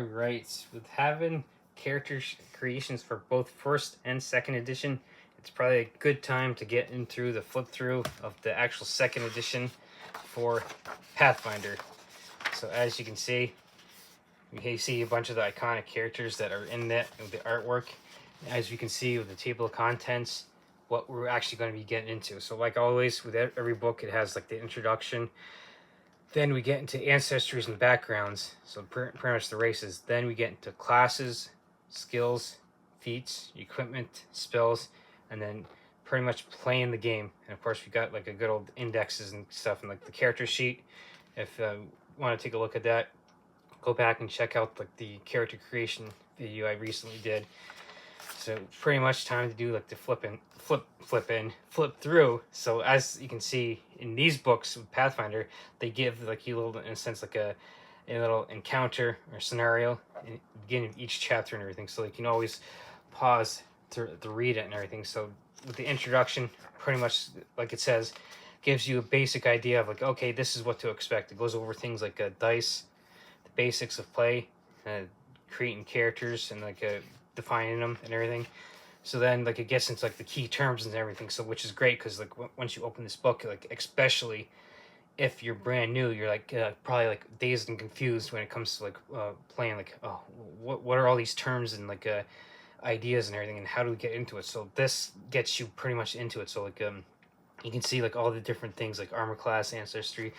Alright, with having creations for both first and second edition, it's probably a good time to get in through the flip through of the actual second edition for Pathfinder. So as you can see, you see a bunch of the iconic characters that are in that with the artwork. As you can see with the table of contents, what we're actually going to be getting into. So like always with every book, it has like the introduction. Then we get into ancestries and backgrounds, so pretty much the races. Then we get into classes, skills, feats, equipment, spells, and then pretty much playing the game. And of course, we got like a good old indexes and stuff, and like the character sheet. If you want to take a look at that, go back and check out like the character creation video I recently did. So pretty much time to do like the flip through. So as you can see in these books with Pathfinder, they give like you little, in a sense, like a little encounter or scenario in the beginning of each chapter and everything. So you can always pause to read it and everything. So with the introduction, pretty much like it says, gives you a basic idea of like, okay, this is what to expect. It goes over things like dice, the basics of play, creating characters, and like defining them and everything. So then like it gets into like the key terms and everything, so which is great because like once you open this book, like especially if you're brand new, you're like probably like dazed and confused when it comes to like playing, like, oh, what are all these terms and like ideas and everything, and how do we get into it. So this gets you pretty much into it. So like you can see like all the different things like armor class, ancestry,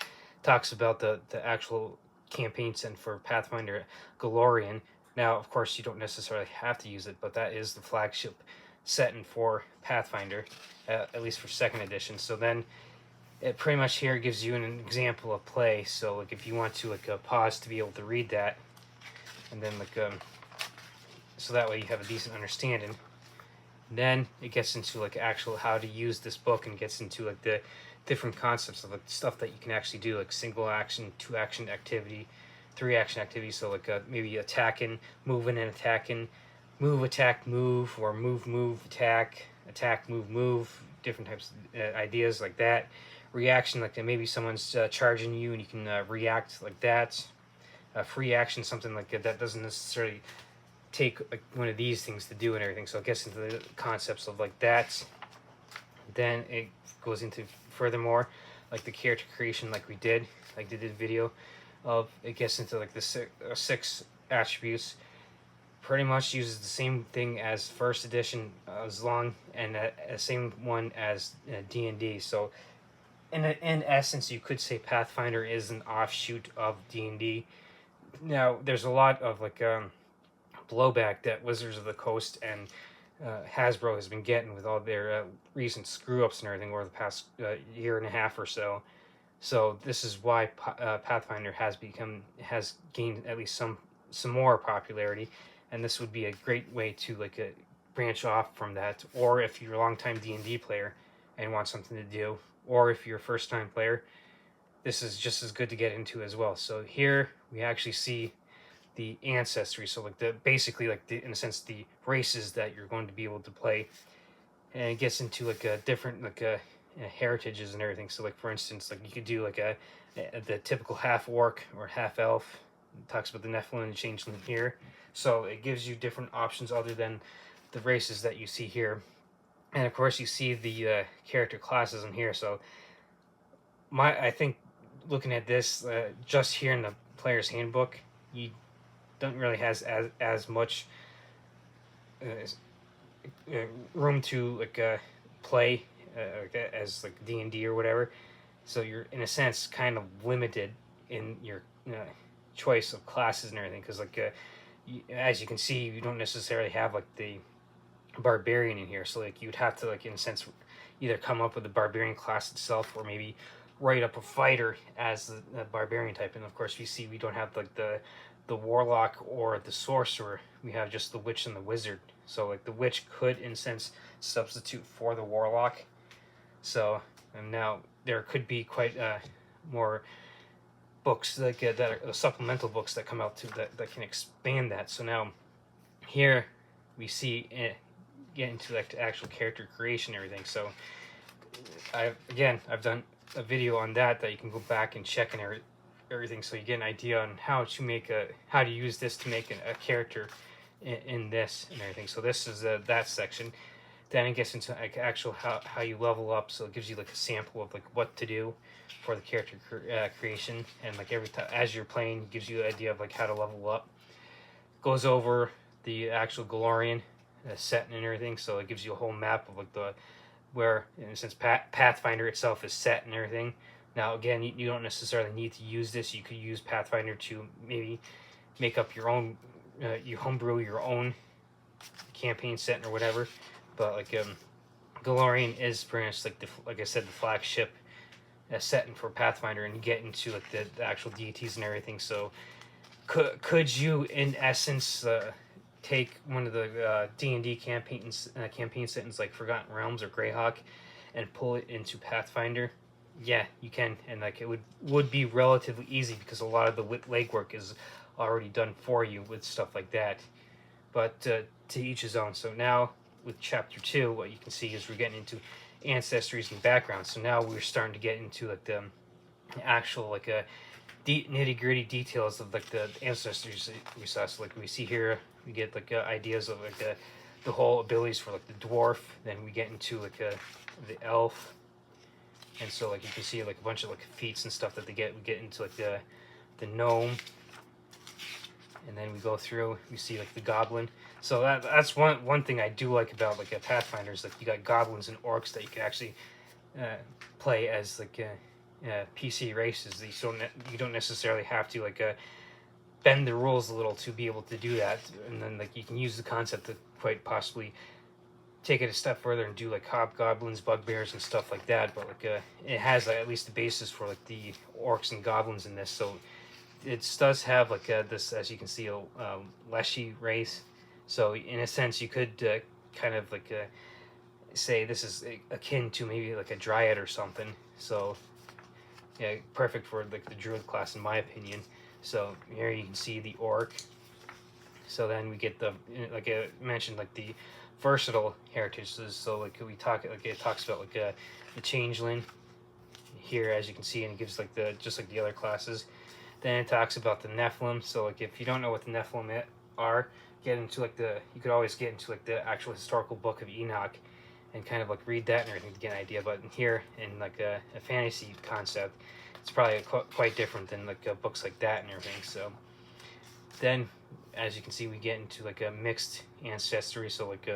talks about the actual campaigns, and for Pathfinder Galorian. Now, of course, you don't necessarily have to use it, but that is the flagship setting for Pathfinder, at least for second edition. So then it pretty much here gives you an example of play. So like if you want to like pause to be able to read that, and then like so that way you have a decent understanding. Then it gets into like actual how to use this book, and gets into like the different concepts of like stuff that you can actually do, like single action, 2-action activity, 3-action activity. So like maybe attacking, moving and attacking, move, attack, move, or move, attack, move, different types of ideas like that. Reaction, like maybe someone's charging you and you can react like that. Free action, something like that doesn't necessarily take like one of these things to do and everything. So it gets into the concepts of like that. Then it goes into furthermore like the character creation, like we did, like they did a video of. It gets into like the six attributes. Pretty much uses the same thing as first edition, as long, and same one as D&D. So in essence, you could say Pathfinder is an offshoot of D&D. Now there's a lot of like blowback that Wizards of the Coast and Hasbro has been getting with all their recent screw ups and everything over the past year and a half or so. So this is why Pathfinder has gained at least some more popularity, and this would be a great way to like branch off from that. Or if you're a longtime D&D player and want something to do, or if you're a first time player, this is just as good to get into as well. So here we actually see the ancestry. So like the basically like the, in a sense, the races that you're going to be able to play, and it gets into like a different like heritages and everything. So like for instance, like you could do like the typical half orc or half elf. It talks about the Nephilim and changeling here. So it gives you different options other than the races that you see here. And of course you see the character classes in here. So I think looking at this just here in the player's handbook, you don't really has as much room to like play as like D&D or whatever. So you're in a sense kind of limited in your choice of classes and everything, because like as you can see, you don't necessarily have like the barbarian in here. So like you'd have to like in a sense either come up with the barbarian class itself, or maybe write up a fighter as the barbarian type. And of course you see we don't have like the warlock or the sorcerer. We have just the witch and the wizard. So like the witch could in a sense substitute for the warlock. So, and now there could be quite more books like that are supplemental books that come out that can expand that. So now here we see get into like the actual character creation and everything. So I've done a video on that you can go back and check and everything, so you get an idea on how to use this to make a character in this and everything. So this is that section. Then it gets into like actual how you level up, so it gives you like a sample of like what to do for the character creation, and like every time as you're playing, it gives you an idea of like how to level up. Goes over the actual Galorian set and everything, so it gives you a whole map of like where, in a sense, Pathfinder itself is set and everything. Now again, you don't necessarily need to use this. You could use Pathfinder to maybe make up your own, you homebrew your own campaign set or whatever. But like Galorian is pretty much like like I said, the flagship setting for Pathfinder, and you get into like the actual deities and everything. So could you in essence take one of the D&D campaign settings like Forgotten Realms or Greyhawk and pull it into Pathfinder? Yeah, you can, and like it would be relatively easy because a lot of the legwork is already done for you with stuff like that. But to each his own. So now with chapter 2, what you can see is we're getting into ancestries and backgrounds. So now we're starting to get into like the actual like nitty gritty details of like the ancestors we saw. So like we see here, we get like ideas of like the whole abilities for like the dwarf. Then we get into like the elf, and so like you can see like a bunch of like feats and stuff that they get. We get into like the gnome, and then we go through. We see like the goblin. So that's one thing I do like about like a Pathfinder is like you got goblins and orcs that you can actually play as like PC races. You don't necessarily have to like bend the rules a little to be able to do that, and then like you can use the concept to quite possibly take it a step further and do like hobgoblins, bugbears, and stuff like that. But like it has at least the basis for like the orcs and goblins in this. So it does have like this, as you can see, a Leshy race. So in a sense, you could kind of like say this is akin to maybe like a dryad or something. So yeah, perfect for like the druid class in my opinion. So here you can see the orc. So then we get the, like I mentioned, like the versatile heritages. So like it talks about like the changeling here, as you can see, and it gives like just like the other classes. Then it talks about the Nephilim. So like if you don't know what the Nephilim are, you could always get into like the actual historical book of Enoch and kind of like read that and everything to get an idea. But in here, in like a fantasy concept, it's probably quite different than like books like that and everything. So then, as you can see, we get into like a mixed ancestry. So like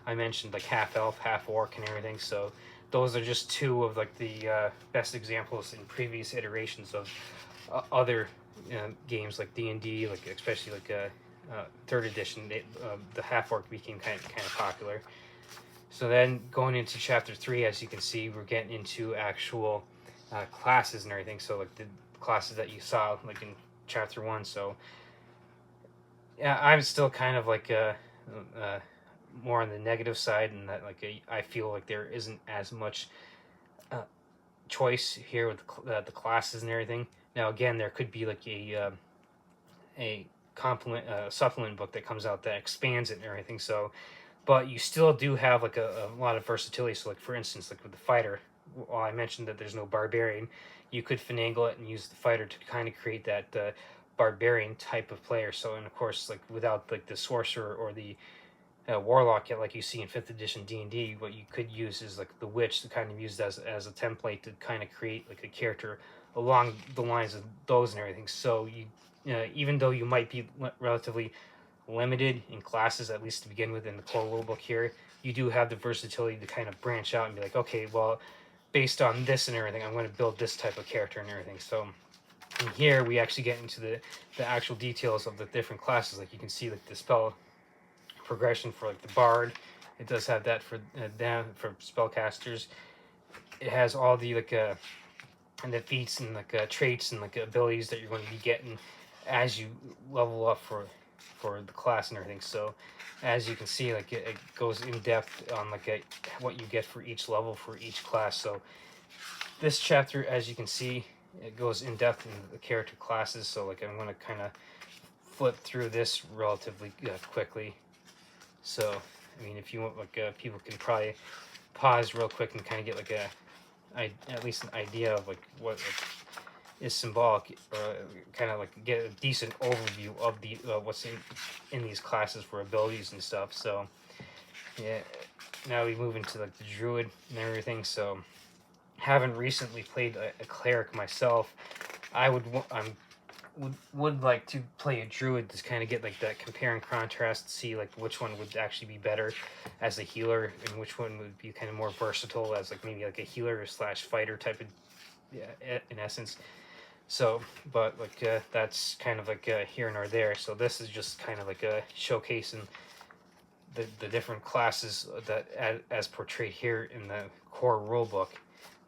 I mentioned like half elf, half orc, and everything. So those are just two of like the best examples in previous iterations of other games like D&D, like especially like third edition. The half orc became kind of popular. So then going into chapter 3, as you can see, we're getting into actual classes and everything. So like the classes that you saw like in chapter 1. So yeah, I'm still kind of like more on the negative side, and that like I feel like there isn't as much choice here with the classes and everything. Now again, there could be like a supplement book that comes out that expands it and everything. So, but you still do have like a lot of versatility. So like for instance, like with the fighter, while I mentioned that there's no barbarian, you could finagle it and use the fighter to kind of create that barbarian type of player. So, and of course, like without like the sorcerer or the warlock yet, like you see in 5th edition D&D, what you could use is like the witch to kind of use as a template to kind of create like a character along the lines of those and everything. So you even though you might be relatively limited in classes, at least to begin with in the core rulebook here, you do have the versatility to kind of branch out and be like, okay, well, based on this and everything, I'm going to build this type of character and everything. So in here, we actually get into the actual details of the different classes. Like you can see like the spell progression for like the bard. It does have that for for spellcasters. It has all the like and the feats and like traits and like abilities that you're going to be getting as you level up for the class and everything. So as you can see, like it goes in depth on like what you get for each level for each class. So this chapter, as you can see, it goes in depth in the character classes. So like I'm going to kind of flip through this relatively quickly. So I mean, if you want, like people can probably pause real quick and kind of get like at least an idea of like what is symbolic, kind of like get a decent overview of the what's in these classes for abilities and stuff. So yeah, now we move into like the druid and everything. So haven't recently played a cleric myself. Would like to play a druid to kind of get like that compare and contrast, see like which one would actually be better as a healer and which one would be kind of more versatile as like maybe like a healer slash fighter type of, yeah, in essence. So but like that's kind of like here nor there. So this is just kind of like a showcasing the different classes that as portrayed here in the core rulebook.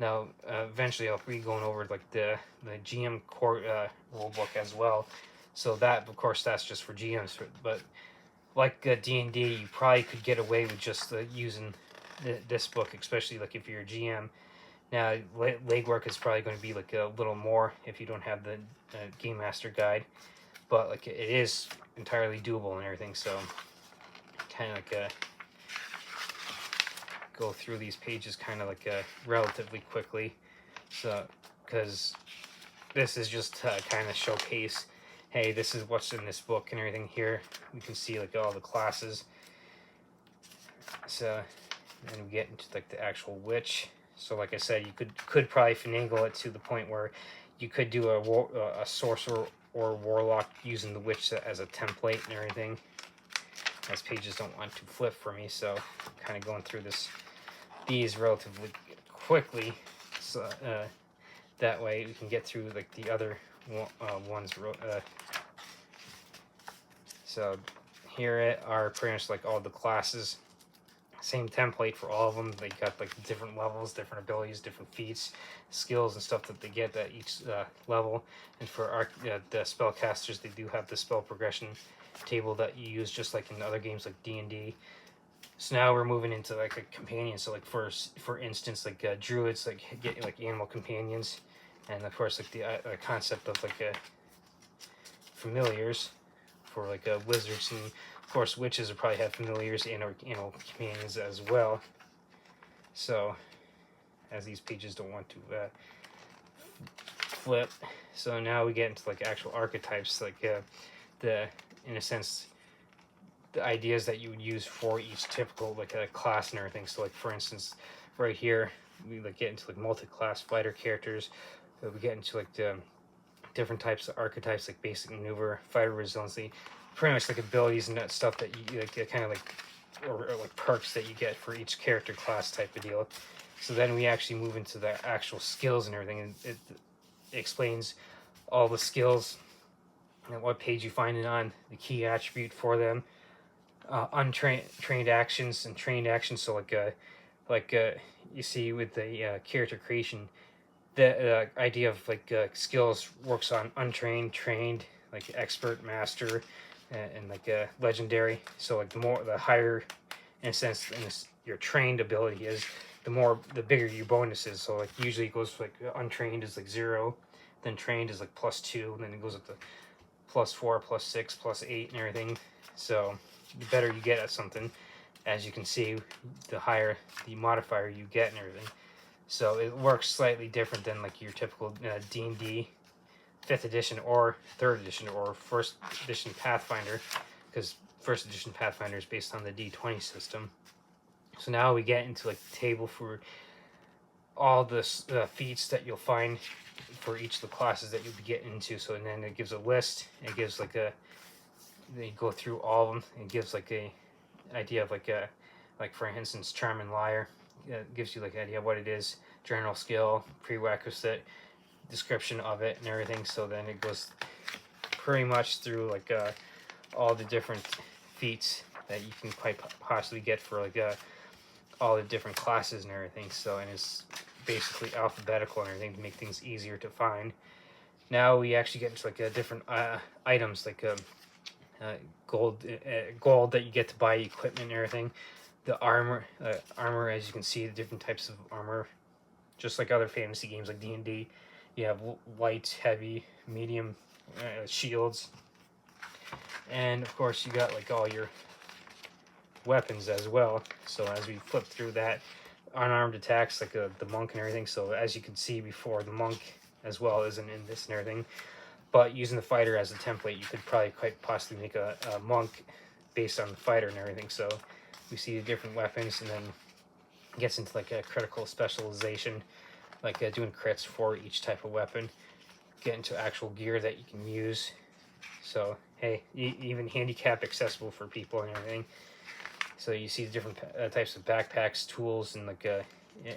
Now, eventually, I'll be going over like the GM core rulebook as well. So that, of course, that's just for GMs. But like D&D, you probably could get away with just using this book, especially like if you're a GM. Now, legwork is probably going to be like a little more if you don't have the Game Master Guide. But like it is entirely doable and everything. So kind of like go through these pages kind of like relatively quickly, so because this is just to kind of showcase, hey, this is what's in this book and everything. Here we can see like all the classes. So then we get into like the actual witch. So like I said, you could probably finagle it to the point where you could do a sorcerer or warlock using the witch as a template and everything. As pages don't want to flip for me, so kind of going through these relatively quickly, so that way we can get through like the other ones. So here are pretty much like all the classes, same template for all of them. They got like different levels, different abilities, different feats, skills and stuff that they get at each level. And for the spellcasters, they do have the spell progression table that you use just like in other games like D&D. So now we're moving into like a companion. So like for instance, like druids like get like animal companions, and of course like the concept of like familiars for like wizards, and of course witches will probably have familiars and or animal companions as well. So as these pages don't want to flip, so now we get into like actual archetypes, like the in a sense the ideas that you would use for each typical like a class and everything. So like for instance, right here we like get into like multi-class fighter characters. We get into like the different types of archetypes, like basic maneuver, fighter resiliency, pretty much like abilities and that stuff that you like kind of like or like perks that you get for each character class type of deal. So then we actually move into the actual skills and everything, and it explains all the skills and what page you find it on, the key attribute for them, trained actions and trained actions. So like you see with the character creation, the idea of like skills works on untrained, trained, like expert, master, and like legendary. So like the higher, in a sense, your trained ability is, the bigger your bonus is. So like usually it goes like untrained is like 0, then trained is like +2, and then it goes up to +4, +6, +8, and everything. So the better you get at something, as you can see, the higher the modifier you get and everything. So it works slightly different than like your typical D&D 5th edition or 3rd edition or 1st edition Pathfinder, because 1st edition Pathfinder is based on the D20 system. So now we get into like the table for all the feats that you'll find for each of the classes that you'll be getting into. So and then it gives a list. It gives like they go through all of them. It gives like a idea of like for instance, charm and liar. It gives you like an idea of what it is, general skill, prerequisite, description of it, and everything. So then it goes pretty much through like all the different feats that you can quite possibly get for like all the different classes and everything. So and it's basically alphabetical and everything to make things easier to find. Now we actually get into like different items, like gold that you get to buy equipment and everything. The armor, as you can see, the different types of armor, just like other fantasy games like D&D. You have light, heavy, medium shields, and of course you got like all your weapons as well. So as we flip through that, unarmed attacks like the monk and everything. So as you can see before, the monk as well isn't in this and everything. But using the fighter as a template, you could probably quite possibly make a monk based on the fighter and everything. So we see the different weapons, and then it gets into like a critical specialization, like doing crits for each type of weapon. Get into actual gear that you can use. So hey, even handicap accessible for people and everything. So you see the different types of backpacks, tools, and like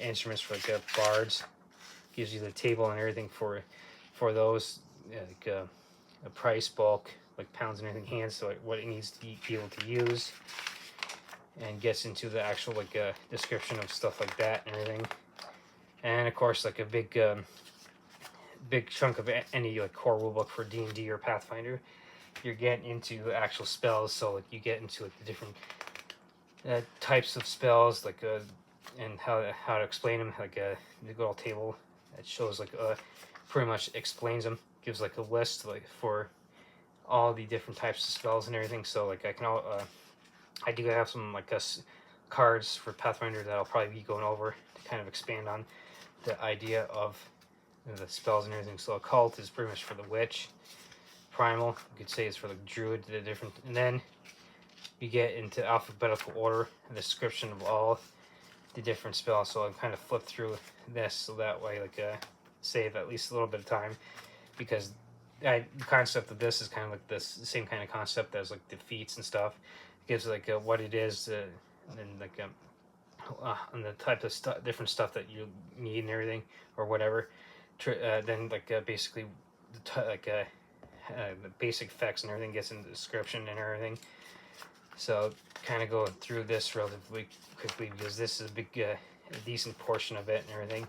instruments for like bards. Gives you the table and everything for those, like a price, bulk, like pounds and everything, hands, so what it needs to be able to use, and gets into the actual like description of stuff like that and everything. And of course, like a big chunk of any like core rulebook for D&D or Pathfinder, you're getting into the actual spells. So like you get into like the different types of spells, like and how to explain them, like the good old table that shows like pretty much explains them, gives like a list like for all the different types of spells and everything. So like I do have some like cards for Pathfinder that I'll probably be going over to kind of expand on the idea of the spells and everything. So occult is pretty much for the witch. Primal, you could say, is for the druid, the different, and then you get into alphabetical order, a description of all the different spells. So I'll kind of flip through this so that way, like, save at least a little bit of time, because the concept of this is kind of like this same kind of concept as like the feats and stuff. It gives like what it is, and like on the type of different stuff that you need and everything, or whatever. Then like basically the basic effects and everything gets in the description and everything. So kind of going through this relatively quickly, because this is a decent portion of it and everything,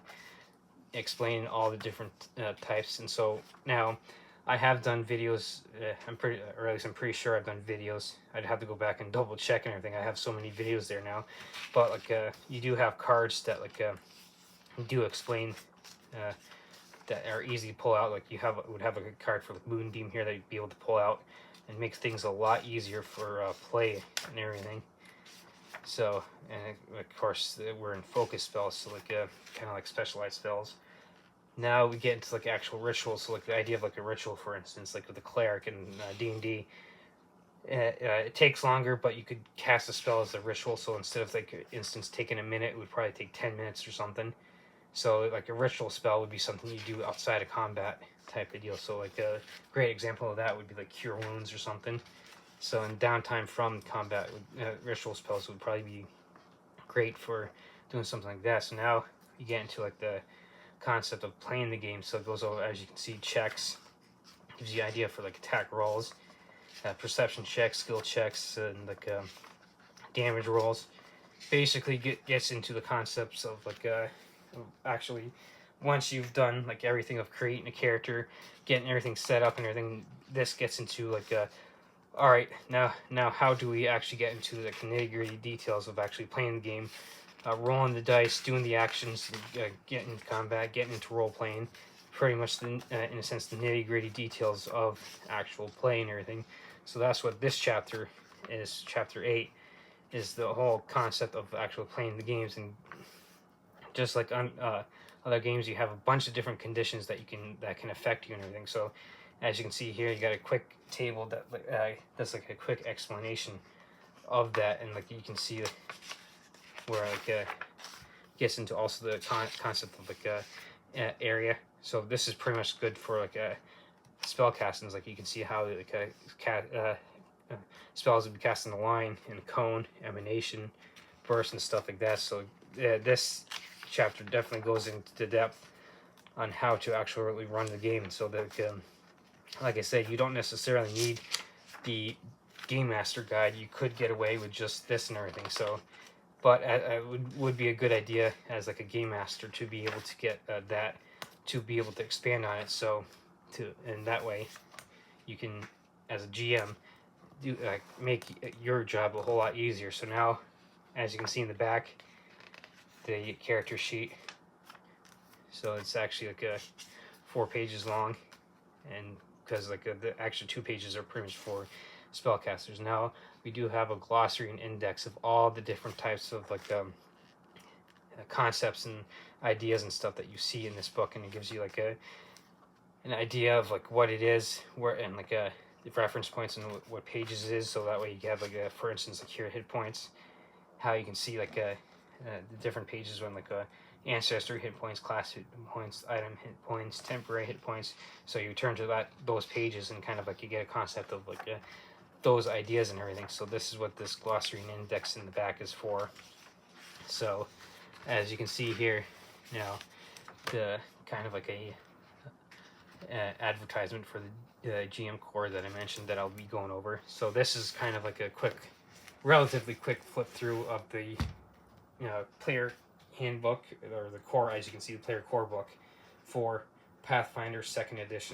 explaining all the different types. And so now I have done videos, I'm pretty sure I've done videos. I'd have to go back and double check and everything. I have so many videos there now, but like you do have cards that like do explain that are easy to pull out. Like you would have like a card for like Moonbeam here that you'd be able to pull out and make things a lot easier for play and everything. So, and of course we're in focus spells, so like kind of like specialized spells. Now we get into like actual rituals. So like the idea of like a ritual, for instance, like with the cleric in D&D, it takes longer, but you could cast a spell as a ritual. So instead of like instance taking a minute, it would probably take 10 minutes or something. So like a ritual spell would be something you do outside of combat type of deal. So like a great example of that would be like cure wounds or something. So in downtime from combat, ritual spells would probably be great for doing something like that. So now you get into like the concept of playing the game. So it goes over, as you can see, checks, gives you idea for like attack rolls, perception checks, skill checks, and like damage rolls. Basically gets into the concepts of like actually, once you've done like everything of creating a character, getting everything set up and everything, this gets into like all right, now how do we actually get into the nitty-gritty details of actually playing the game, rolling the dice, doing the actions, getting into combat, getting into role-playing, pretty much in a sense the nitty-gritty details of actual play and everything. So that's what this chapter is. Chapter 8 is the whole concept of actually playing the games. And just like on other games, you have a bunch of different conditions that can affect you and everything. So as you can see here, you got a quick table that that's like a quick explanation of that, and like you can see where like gets into also the concept of like area. So this is pretty much good for like spell castings. Like you can see how like spells would be cast in a line, in a cone, emanation, burst, and stuff like that. So this chapter definitely goes into depth on how to actually really run the game. So that like I said, you don't necessarily need the Game Master Guide. You could get away with just this and everything. So, but it would be a good idea as like a Game Master to be able to get that, to be able to expand on it. So, and that way, you can, as a GM, do make your job a whole lot easier. So now, as you can see in the back, the character sheet. So it's actually like 4 pages long, and because like the extra 2 pages are pretty much for spellcasters. Now we do have a glossary and index of all the different types of like concepts and ideas and stuff that you see in this book, and it gives you like an idea of like what it is, where, and like the reference points and what pages it is, so that way you have like for instance, like here hit points, how you can see like the different pages when like ancestry hit points, class hit points, item hit points, temporary hit points. So you turn to those pages and kind of like you get a concept of like those ideas and everything. So this is what this glossary and index in the back is for. So as you can see here, you know, the kind of like a advertisement for the GM core that I mentioned that I'll be going over. So this is kind of like a relatively quick flip through of the player handbook, or the core, as you can see, the player core book for Pathfinder 2nd edition.